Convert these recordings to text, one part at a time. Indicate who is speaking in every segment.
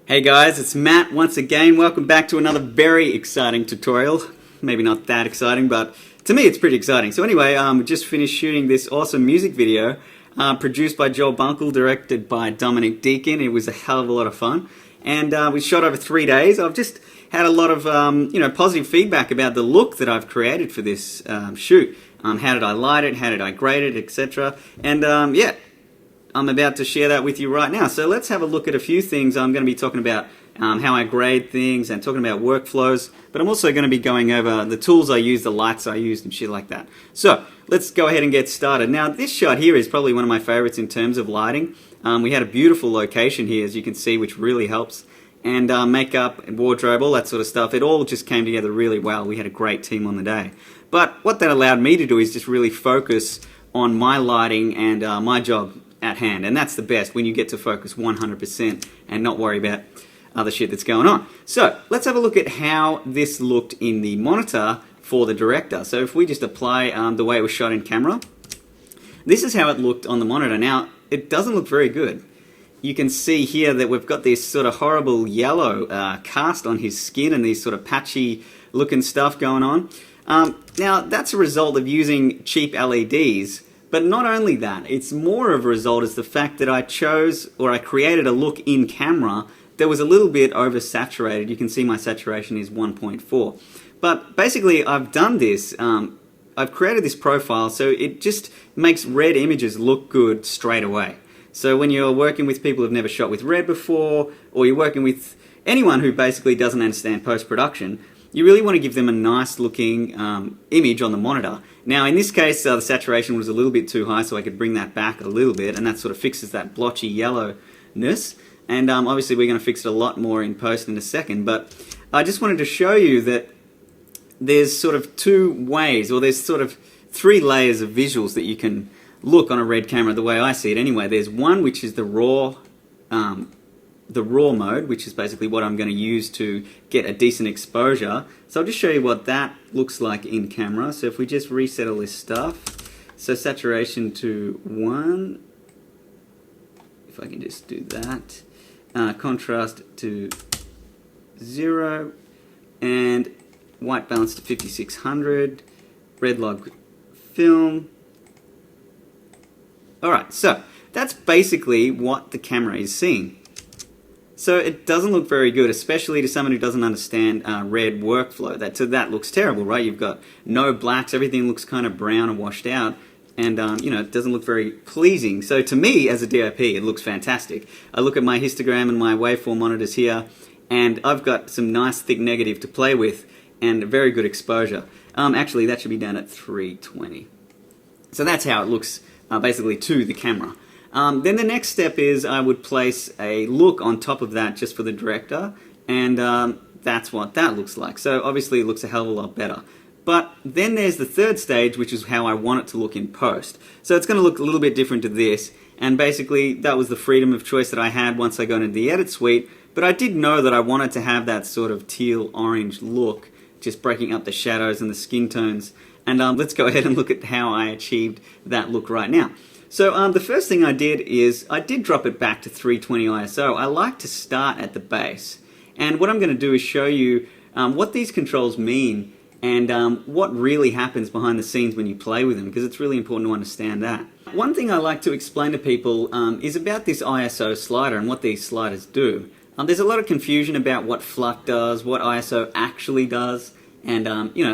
Speaker 1: Hey guys, it's Matt once again. Welcome back to another very exciting tutorial. Maybe not that exciting, but to me it's pretty exciting. So anyway, we just finished shooting this awesome music video produced by Joel Bunkle, directed by Dominic Deacon. It was a hell of a lot of fun. And we shot over 3 days. I've just had a lot of positive feedback about the look that I've created for this shoot. How did I light it? How did I grade it? Etc. And yeah. I'm about to share that with you right now. So let's have a look at a few things. I'm going to be talking about how I grade things and talking about workflows, but I'm also going to be going over the tools I use, the lights I use, and shit like that. So let's go ahead and get started. Now this shot here is probably one of my favorites in terms of lighting. We had a beautiful location here, as you can see, which really helps. And makeup and wardrobe, all that sort of stuff, it all just came together really well. We had a great team on the day. But what that allowed me to do is just really focus on my lighting and my job at hand, and that's the best, when you get to focus 100% and not worry about other shit that's going on. So let's have a look at how this looked in the monitor for the director. So if we just apply the way it was shot in camera, this is how it looked on the monitor. Now it doesn't look very good. You can see here that we've got this sort of horrible yellow cast on his skin and these sort of patchy looking stuff going on. Now that's a result of using cheap LEDs. But not only that, it's more of a result is the fact that I created a look in camera that was a little bit oversaturated. You can see my saturation is 1.4. But basically I've done this, I've created this profile so it just makes red images look good straight away. So when you're working with people who've never shot with red before, or you're working with anyone who basically doesn't understand post-production, you really want to give them a nice looking image on the monitor. Now in this case the saturation was a little bit too high, so I could bring that back a little bit, and that sort of fixes that blotchy yellowness. And obviously we're going to fix it a lot more in post in a second, but I just wanted to show you that there's sort of two ways, or there's sort of 3 layers of visuals that you can look on a red camera, the way I see it anyway. There's one which is the raw mode, which is basically what I'm going to use to get a decent exposure. So I'll just show you what that looks like in camera. So if we just reset all this stuff, so saturation to 1, if I can just do that, contrast to 0, and white balance to 5600, red log film. Alright, so that's basically what the camera is seeing. So it doesn't look very good, especially to someone who doesn't understand red workflow. So that looks terrible, right? You've got no blacks, everything looks kind of brown and washed out, and it doesn't look very pleasing. So to me, as a DOP, it looks fantastic. I look at my histogram and my waveform monitors here, and I've got some nice thick negative to play with, and a very good exposure. Actually, that should be down at 320. So that's how it looks basically to the camera. Then the next step is I would place a look on top of that just for the director, and that's what that looks like. So obviously it looks a hell of a lot better. But then there's the third stage, which is how I want it to look in post. So it's going to look a little bit different to this, and basically that was the freedom of choice that I had once I got into the edit suite. But I did know that I wanted to have that sort of teal orange look, just breaking up the shadows and the skin tones. And let's go ahead and look at how I achieved that look right now. So the first thing I did is I did drop it back to 320 ISO. I like to start at the base. And what I'm going to do is show you what these controls mean and what really happens behind the scenes when you play with them, because it's really important to understand that. One thing I like to explain to people is about this ISO slider and what these sliders do. There's a lot of confusion about what FLUT does, what ISO actually does, and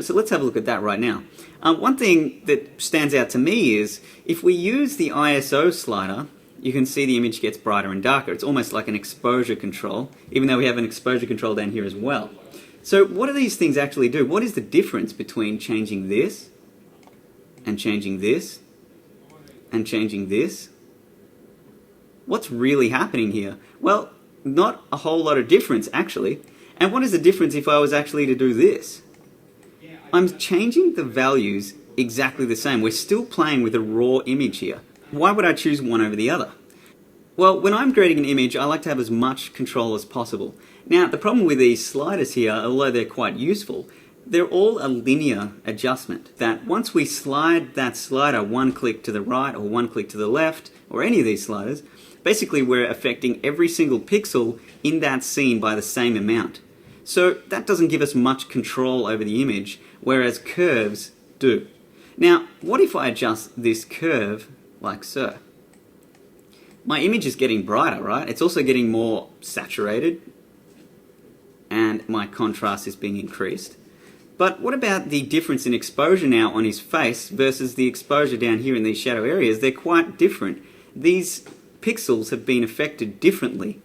Speaker 1: so let's have a look at that right now. One thing that stands out to me is if we use the ISO slider, you can see the image gets brighter and darker. It's almost like an exposure control, even though we have an exposure control down here as well. So what do these things actually do? What is the difference between changing this and changing this and changing this? What's really happening here? Well, not a whole lot of difference actually. And what is the difference if I was actually to do this? I'm changing the values exactly the same. We're still playing with a raw image here. Why would I choose one over the other? Well, when I'm grading an image, I like to have as much control as possible. Now, the problem with these sliders here, although they're quite useful, they're all a linear adjustment. That once we slide that slider one click to the right or one click to the left, or any of these sliders, Basically, we're affecting every single pixel in that scene by the same amount. So that doesn't give us much control over the image, whereas curves do. Now, what if I adjust this curve like so? My image is getting brighter, right? It's also getting more saturated, and my contrast is being increased. But what about the difference in exposure now on his face versus the exposure down here in these shadow areas? They're quite different. These pixels have been affected differently.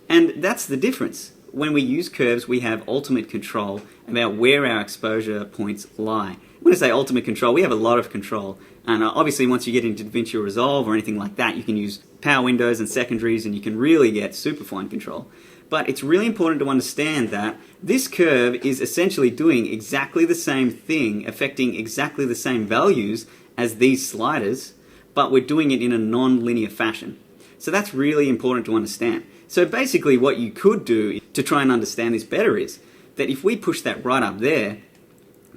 Speaker 1: And that's the difference. When we use curves, we have ultimate control about where our exposure points lie. When I say ultimate control, we have a lot of control. And obviously, once you get into DaVinci Resolve or anything like that, you can use power windows and secondaries, and you can really get super fine control. But it's really important to understand that this curve is essentially doing exactly the same thing, affecting exactly the same values as these sliders, but we're doing it in a non-linear fashion. So that's really important to understand. So basically what you could do to try and understand this better is that if we push that right up there,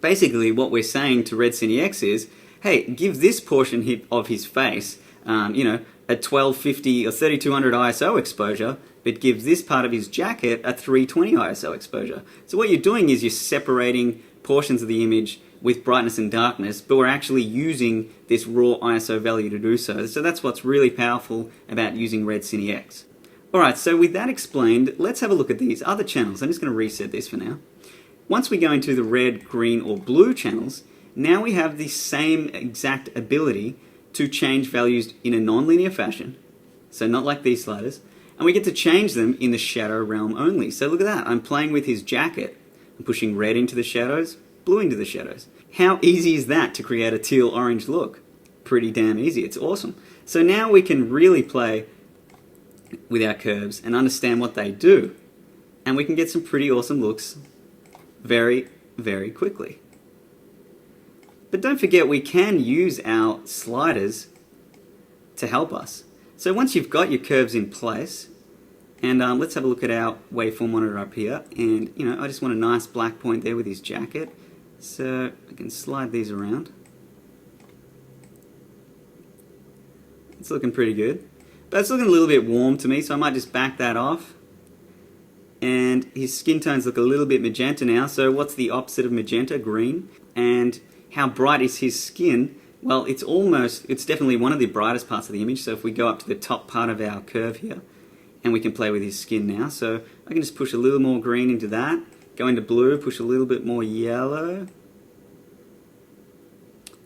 Speaker 1: basically what we're saying to RedCine-X is, hey, give this portion of his face, a 1250 or 3200 ISO exposure, but give this part of his jacket a 320 ISO exposure. So what you're doing is you're separating portions of the image with brightness and darkness, but we're actually using this raw ISO value to do so. So that's what's really powerful about using RedCine-X. Alright, so with that explained, let's have a look at these other channels. I'm just going to reset this for now. Once we go into the red, green, or blue channels, now we have the same exact ability to change values in a non-linear fashion, so not like these sliders, and we get to change them in the shadow realm only. So look at that, I'm playing with his jacket. I'm pushing red into the shadows, blue into the shadows. How easy is that to create a teal-orange look? Pretty damn easy, it's awesome. So now we can really play with our curves and understand what they do, and we can get some pretty awesome looks very, very quickly. But don't forget, we can use our sliders to help us. So once you've got your curves in place, and let's have a look at our waveform monitor up here, and I just want a nice black point there with his jacket, so I can slide these around. It's looking pretty good, but it's looking a little bit warm to me, so I might just back that off. And his skin tones look a little bit magenta now, so what's the opposite of magenta? Green. And how bright is his skin? Well, it's definitely one of the brightest parts of the image. So if we go up to the top part of our curve here, and we can play with his skin now. So I can just push a little more green into that, go into blue, push a little bit more yellow.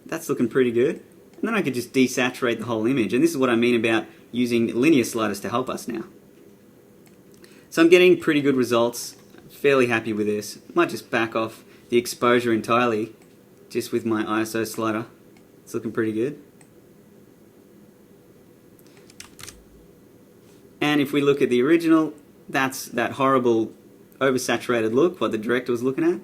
Speaker 1: That's looking pretty good. And then I could just desaturate the whole image. And this is what I mean about using linear sliders to help us now. So I'm getting pretty good results. Fairly happy with this. Might just back off the exposure entirely, just with my ISO slider. It's looking pretty good. And if we look at the original, that's that horrible oversaturated look, what the director was looking at.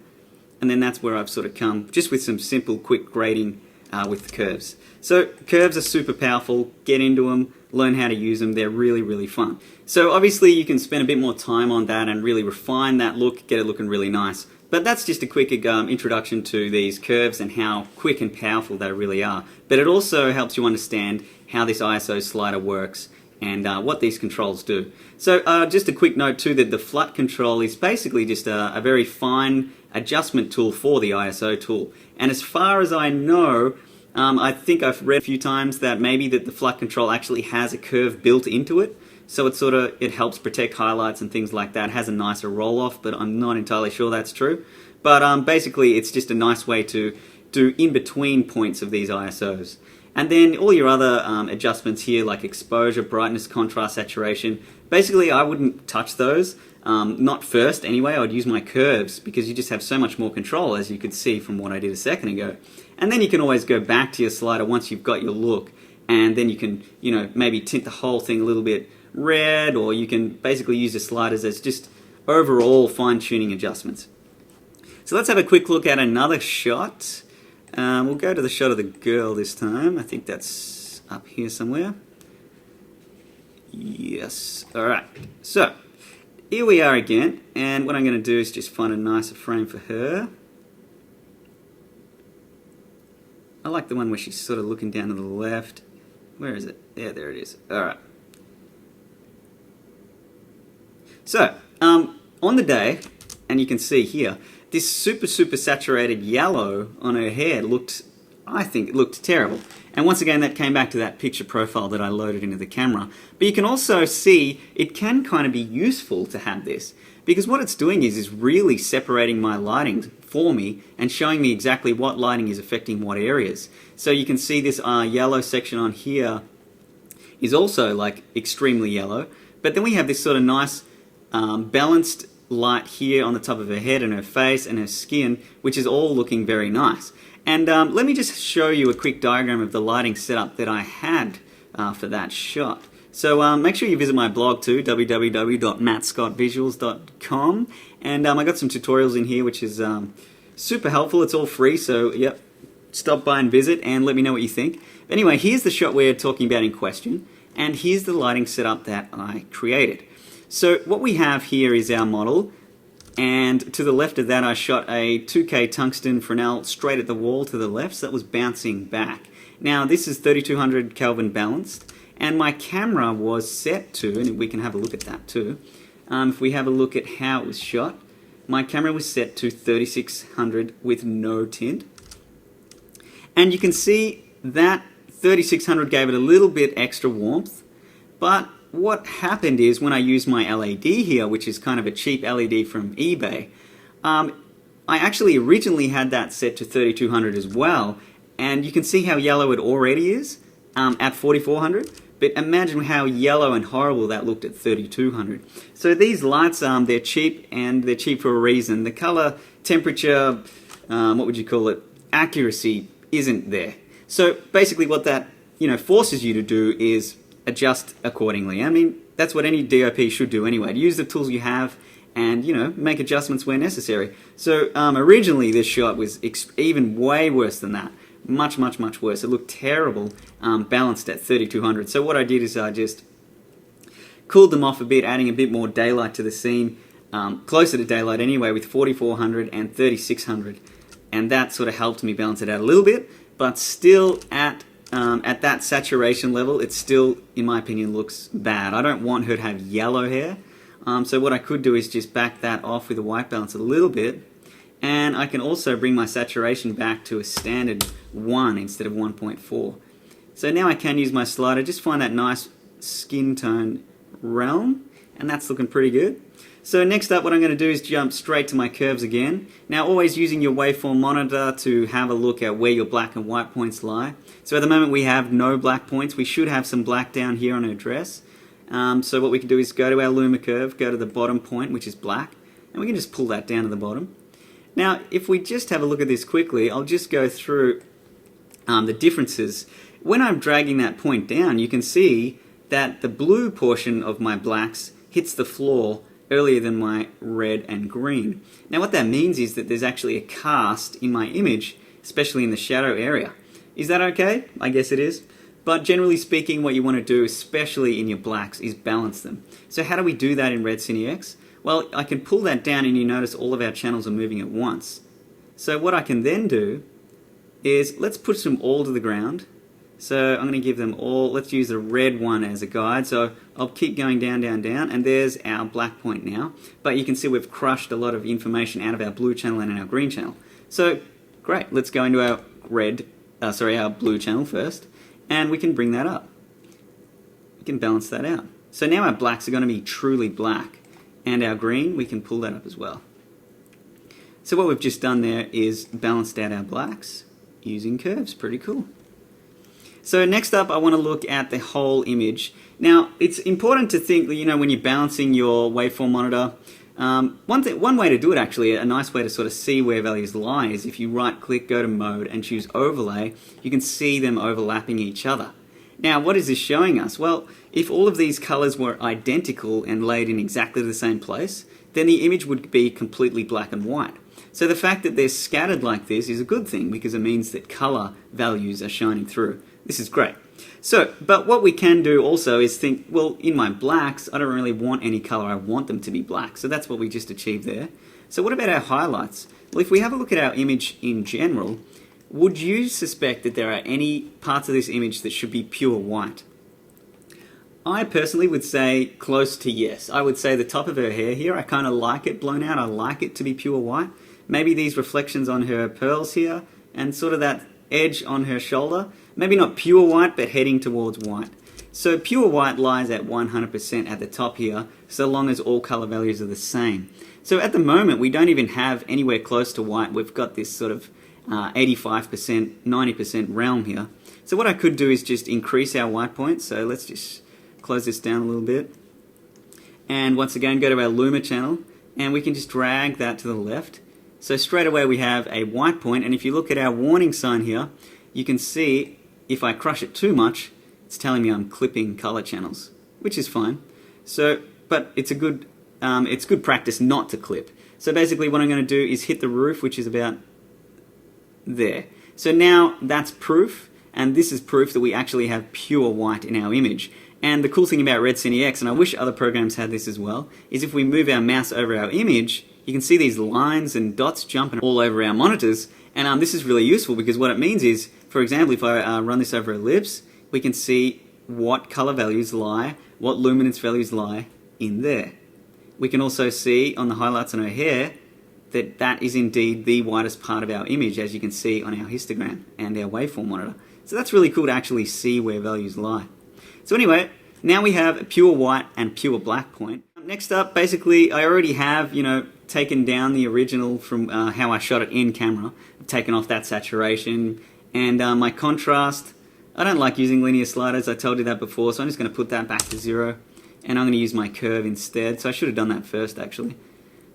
Speaker 1: And then that's where I've sort of come, just with some simple, quick grading with the curves. So curves are super powerful. Get into them, learn how to use them. They're really, really fun. So obviously you can spend a bit more time on that and really refine that look, get it looking really nice. But that's just a quick introduction to these curves and how quick and powerful they really are. But it also helps you understand how this ISO slider works and what these controls do. So just a quick note too that the FLUT control is basically just a very fine adjustment tool for the ISO tool. And as far as I know, I think I've read a few times that maybe that the FLUT control actually has a curve built into it. So it helps protect highlights and things like that. It has a nicer roll-off, but I'm not entirely sure that's true. But basically, it's just a nice way to do in-between points of these ISOs. And then all your other adjustments here, like exposure, brightness, contrast, saturation, basically I wouldn't touch those. Not first anyway. I would use my curves because you just have so much more control, as you could see from what I did a second ago. And then you can always go back to your slider once you've got your look, and then you can, maybe tint the whole thing a little bit red, or you can basically use the sliders as just overall fine-tuning adjustments. So let's have a quick look at another shot. We'll go to the shot of the girl this time. I think that's up here somewhere. Yes. Alright. So, here we are again, and what I'm going to do is just find a nicer frame for her. I like the one where she's sort of looking down to the left. Where is it? Yeah, there it is. Alright. So, on the day, and you can see here, this super saturated yellow on her hair I think it looked terrible. And once again, that came back to that picture profile that I loaded into the camera. But you can also see it can kind of be useful to have this, because what it's doing is really separating my lighting for me and showing me exactly what lighting is affecting what areas. So you can see this yellow section on here is also like extremely yellow, but then we have this sort of nice balanced light here on the top of her head and her face and her skin, which is all looking very nice. And let me just show you a quick diagram of the lighting setup that I had after that shot. So make sure you visit my blog too, www.mattscottvisuals.com, and I got some tutorials in here which is super helpful. It's all free, so yep, stop by and visit and let me know what you think. Anyway, here's the shot we're talking about in question, and here's the lighting setup that I created. So what we have here is our model, and to the left of that I shot a 2K tungsten Fresnel straight at the wall to the left, so that was bouncing back. Now this is 3200 Kelvin balanced, and my camera was set to, and we can have a look at that too, if we have a look at how it was shot, my camera was set to 3600 with no tint, and you can see that 3600 gave it a little bit extra warmth. But what happened is when I used my LED here, which is kind of a cheap LED from eBay, I actually originally had that set to 3200 as well, and you can see how yellow it already is at 4400. But imagine how yellow and horrible that looked at 3200. So these lights, they're cheap, and they're cheap for a reason. The color, temperature, what would you call it, accuracy isn't there. So basically what that forces you to do is adjust accordingly. I mean, that's what any DOP should do anyway. Use the tools you have and, make adjustments where necessary. So originally this shot was even way worse than that. Much worse. It looked terrible balanced at 3200. So what I did is I just cooled them off a bit, adding a bit more daylight to the scene, closer to daylight anyway, with 4400 and 3600. And that sort of helped me balance it out a little bit, but still at that saturation level, it still, in my opinion, looks bad. I don't want her to have yellow hair. So what I could do is just back that off with a white balance a little bit, and I can also bring my saturation back to a standard 1 instead of 1.4. So now I can use my slider, just find that nice skin tone realm, and that's looking pretty good. So next up what I'm going to do is jump straight to my curves again. Now always using your waveform monitor to have a look at where your black and white points lie. So at the moment we have no black points. We should have some black down here on her dress. So what we can do is go to our luma curve, go to the bottom point, which is black, and we can just pull that down to the bottom. Now if we just have a look at this quickly, I'll just go through the differences. When I'm dragging that point down, you can see that the blue portion of my blacks hits the floor earlier than my red and green. Now what that means is that there's actually a cast in my image, especially in the shadow area. Is that okay? I guess it is. But generally speaking, what you want to do, especially in your blacks, is balance them. So how do we do that in RedCine-X? Well, I can pull that down and you notice all of our channels are moving at once. So what I can then do is, let's push them all to the ground. So I'm going to give them all, let's use the red one as a guide. So I'll keep going down, and there's our black point now. But you can see we've crushed a lot of information out of our blue channel and our green channel. So great, let's go into our our blue channel first, and we can bring that up. We can balance that out. So now our blacks are going to be truly black, and our green, we can pull that up as well. So what we've just done there is balanced out our blacks using curves. Pretty cool. So next up I want to look at the whole image. Now it's important to think that, when you're balancing your waveform monitor, one way to do it actually, a nice way to sort of see where values lie, is if you right click, go to mode and choose overlay, you can see them overlapping each other. Now what is this showing us? Well, if all of these colors were identical and laid in exactly the same place, then the image would be completely black and white. So the fact that they're scattered like this is a good thing, because it means that color values are shining through. This is great. So, but what we can do also is think, well, in my blacks, I don't really want any color, I want them to be black. So that's what we just achieved there. So what about our highlights? Well, if we have a look at our image in general, would you suspect that there are any parts of this image that should be pure white? I personally would say close to yes. I would say the top of her hair here, I kind of like it blown out. I like it to be pure white. Maybe these reflections on her pearls here and sort of that edge on her shoulder. Maybe not pure white, but heading towards white. So pure white lies at 100% at the top here, so long as all color values are the same. So at the moment, we don't even have anywhere close to white. We've got this sort of 85%, 90% realm here. So what I could do is just increase our white point. So let's just close this down a little bit. And once again, go to our Luma channel, and we can just drag that to the left. So straight away we have a white point, and if you look at our warning sign here, you can see if I crush it too much, it's telling me I'm clipping color channels, which is fine. So, but it's good practice not to clip. So basically what I'm going to do is hit the roof, which is about there. So now that's proof, and this is proof that we actually have pure white in our image. And the cool thing about RedCine-X, and I wish other programs had this as well, is if we move our mouse over our image, you can see these lines and dots jumping all over our monitors. And this is really useful because what it means is, for example, if I run this over ellipse, we can see what color values lie, what luminance values lie in there. We can also see on the highlights on her hair that that is indeed the whitest part of our image, as you can see on our histogram and our waveform monitor. So that's really cool to actually see where values lie. So anyway, now we have a pure white and pure black point. Next up, basically, I already have, taken down the original from how I shot it in camera. I've taken off that saturation, and my contrast, I don't like using linear sliders, I told you that before, so I'm just going to put that back to 0, and I'm going to use my curve instead. So I should have done that first, actually.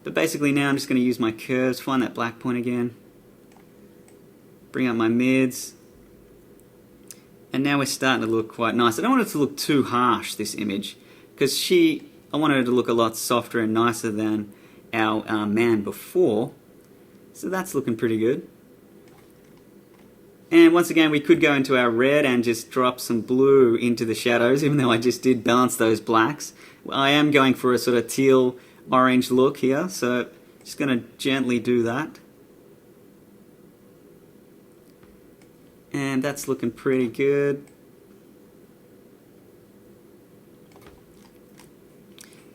Speaker 1: But basically now I'm just going to use my curves, find that black point again, bring up my mids, and now we're starting to look quite nice. I don't want it to look too harsh, this image, because I wanted her to look a lot softer and nicer than our man before. So that's looking pretty good. And once again, we could go into our red and just drop some blue into the shadows, even though I just did balance those blacks. I am going for a sort of teal orange look here, so just going to gently do that. And that's looking pretty good.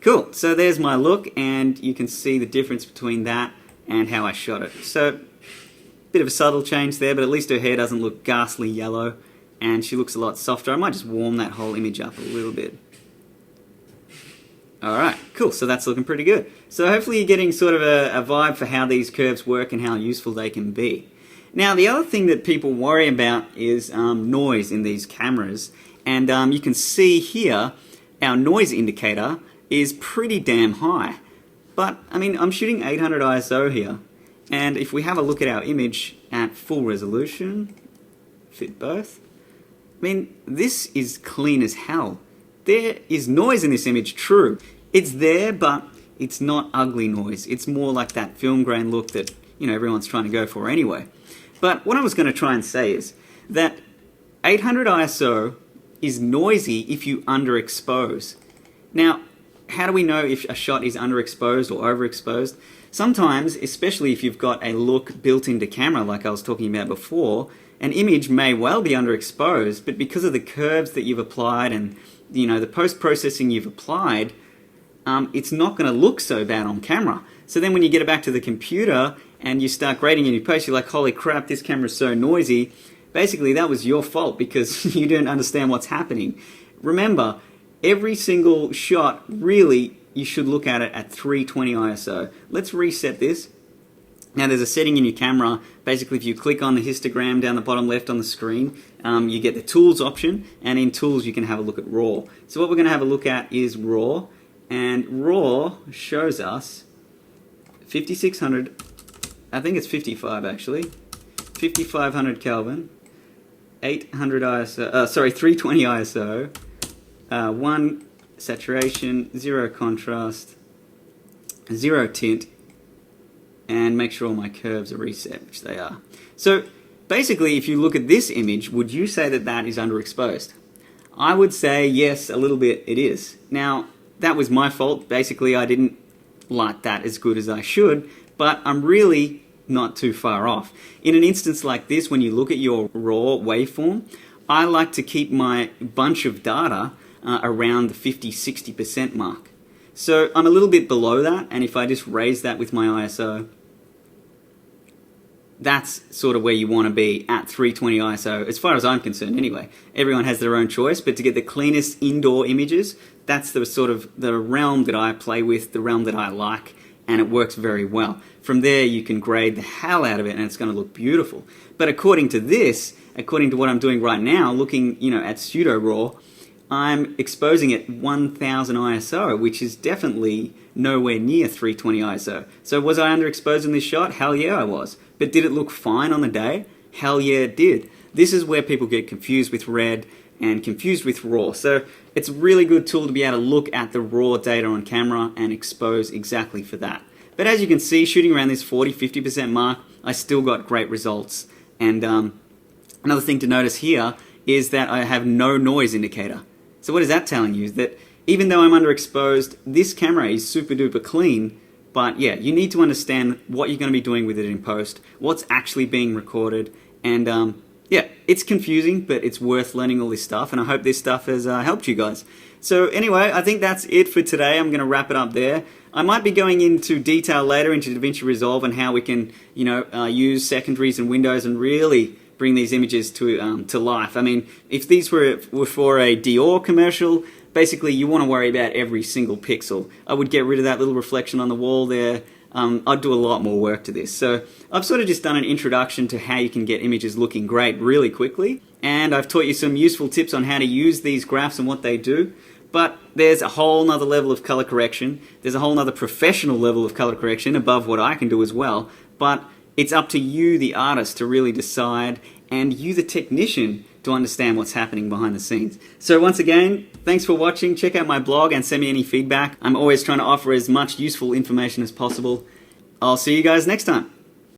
Speaker 1: Cool, so there's my look, and you can see the difference between that and how I shot it. So, bit of a subtle change there, but at least her hair doesn't look ghastly yellow, and she looks a lot softer. I might just warm that whole image up a little bit. Alright, cool, so that's looking pretty good. So hopefully you're getting sort of a vibe for how these curves work and how useful they can be. Now, the other thing that people worry about is noise in these cameras, and you can see here our noise indicator is pretty damn high. But, I mean, I'm shooting 800 ISO here, and if we have a look at our image at full resolution, fit both, I mean, this is clean as hell. There is noise in this image, true. It's there, but it's not ugly noise. It's more like that film grain look that, everyone's trying to go for anyway. But what I was going to try and say is that 800 ISO is noisy if you underexpose. Now, how do we know if a shot is underexposed or overexposed? Sometimes, especially if you've got a look built into camera like I was talking about before, an image may well be underexposed, but because of the curves that you've applied and the post-processing you've applied, it's not going to look so bad on camera. So then when you get it back to the computer and you start grading in your post, you're like, holy crap, this camera's so noisy. Basically, that was your fault because you didn't understand what's happening. Remember, every single shot, really, you should look at it at 320 ISO. Let's reset this. Now, there's a setting in your camera. Basically, if you click on the histogram down the bottom left on the screen, you get the Tools option, and in Tools, you can have a look at RAW. So what we're going to have a look at is RAW, and RAW shows us 5600, I think it's 55 actually, 5500 Kelvin, 800 ISO, 320 ISO, 1 saturation, 0 contrast, 0 tint, and make sure all my curves are reset, which they are. So basically, if you look at this image, would you say that that is underexposed? I would say yes, a little bit it is. Now, that was my fault. Basically, I didn't light that as good as I should, but I'm really not too far off. In an instance like this, when you look at your raw waveform, I like to keep my bunch of data around the 50-60% mark. So I'm a little bit below that, and if I just raise that with my ISO, that's sort of where you want to be at 320 ISO, as far as I'm concerned anyway. Everyone has their own choice, but to get the cleanest indoor images, that's the sort of the realm that I play with, the realm that I like, and it works very well. From there you can grade the hell out of it and it's going to look beautiful. But according to this, according to what I'm doing right now, looking at pseudo raw, I'm exposing at 1000 ISO, which is definitely nowhere near 320 ISO. So was I underexposed in this shot? Hell yeah I was. But did it look fine on the day? Hell yeah it did. This is where people get confused with red and confused with raw. So it's a really good tool to be able to look at the raw data on camera and expose exactly for that. But as you can see, shooting around this 40-50% mark, I still got great results. And another thing to notice here is that I have no noise indicator. So what is that telling you? That even though I'm underexposed, this camera is super duper clean. But yeah, you need to understand what you're going to be doing with it in post, what's actually being recorded, and yeah, it's confusing, but it's worth learning all this stuff, and I hope this stuff has helped you guys. So anyway, I think that's it for today. I'm going to wrap it up there. I might be going into detail later into DaVinci Resolve and how we can, use secondaries and windows and really bring these images to life. I mean, if these were for a Dior commercial, basically you want to worry about every single pixel. I would get rid of that little reflection on the wall there. I'd do a lot more work to this. So I've sort of just done an introduction to how you can get images looking great really quickly, and I've taught you some useful tips on how to use these graphs and what they do. But there's a whole nother level of color correction. There's a whole nother professional level of color correction above what I can do as well. But it's up to you, the artist, to really decide, and you, the technician, to understand what's happening behind the scenes. So once again, thanks for watching. Check out my blog and send me any feedback. I'm always trying to offer as much useful information as possible. I'll see you guys next time.